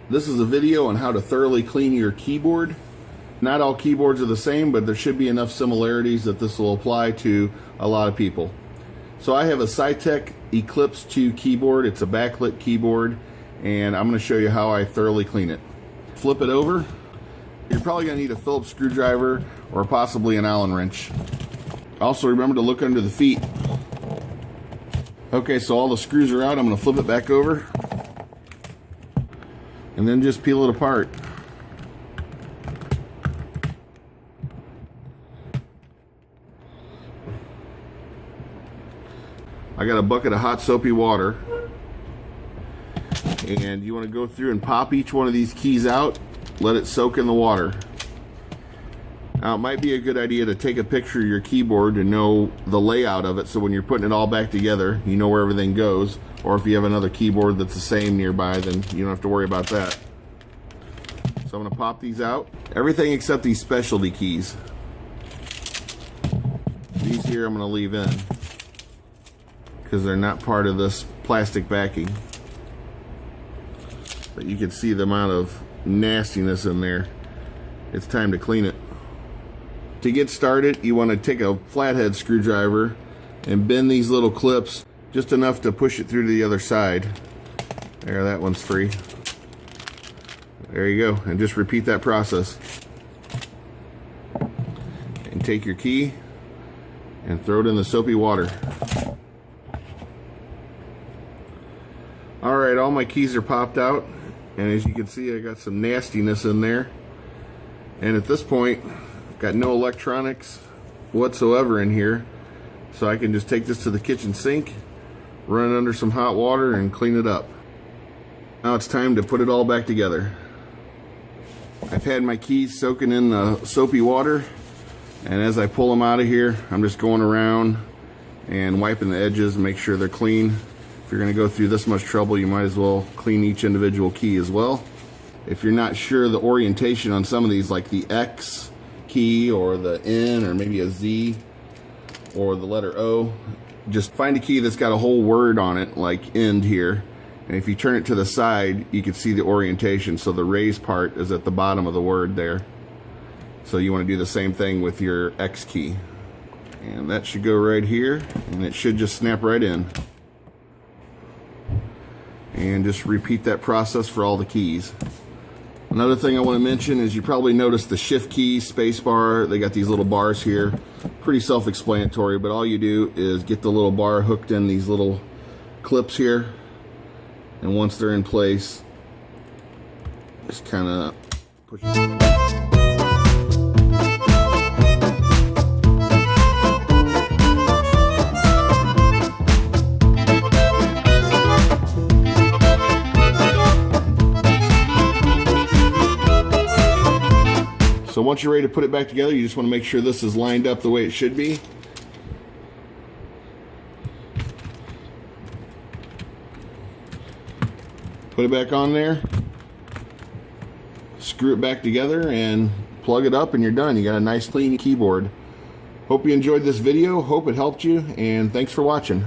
This is a video on how to thoroughly clean your keyboard. Not all keyboards are the same, but there should be enough similarities that this will apply to a lot of people. So I have a Cytec Eclipse 2 keyboard. It's a backlit keyboard, and I'm going to show you how I thoroughly clean it. Flip it over. You're probably going to need a Phillips screwdriver or possibly an Allen wrench. Also remember to look under the feet. Okay, so all the screws are out. I'm going to flip it back over and then just peel it apart. I got a bucket of hot soapy water, and you want to go through and pop each one of these keys out, let it soak in the water. Now it might be a good idea to take a picture of your keyboard to know the layout of it, so when you're putting it all back together you know where everything goes, or if you have another keyboard that's the same nearby, then you don't have to worry about that. So I'm going to pop these out, everything except these specialty keys. These here I'm going to leave in because they're not part of this plastic backing. But you can see the amount of nastiness in there. It's time to clean it. To get started, you want to take a flathead screwdriver and bend these little clips just enough to push it through to the other side. There, that one's free. There you go, and just repeat that process. And take your key and throw it in the soapy water. Alright, all my keys are popped out, and as you can see I got some nastiness in there. And at this point, I've got no electronics whatsoever in here, so I can just take this to the kitchen sink, run it under some hot water, and clean it up. Now it's time to put it all back together. I've had my keys soaking in the soapy water, and as I pull them out of here, I'm just going around and wiping the edges and make sure they're clean. If you're going to go through this much trouble, you might as well clean each individual key as well. If you're not sure the orientation on some of these, like the X key or the N or maybe a Z or the letter O, just find a key that's got a whole word on it, like end here. And if you turn it to the side, you can see the orientation. So the raised part is at the bottom of the word there. So you want to do the same thing with your X key. And that should go right here, and it should just snap right in. And just repeat that process for all the keys. Another thing I want to mention is you probably noticed the shift key, space bar, they got these little bars here. Pretty self-explanatory, but all you do is get the little bar hooked in these little clips here. And once they're in place, just kind of push it. So once you're ready to put it back together, you just want to make sure this is lined up the way it should be. Put it back on there, screw it back together, and plug it up, and you're done. You got a nice clean keyboard. Hope you enjoyed this video. Hope it helped you, and thanks for watching.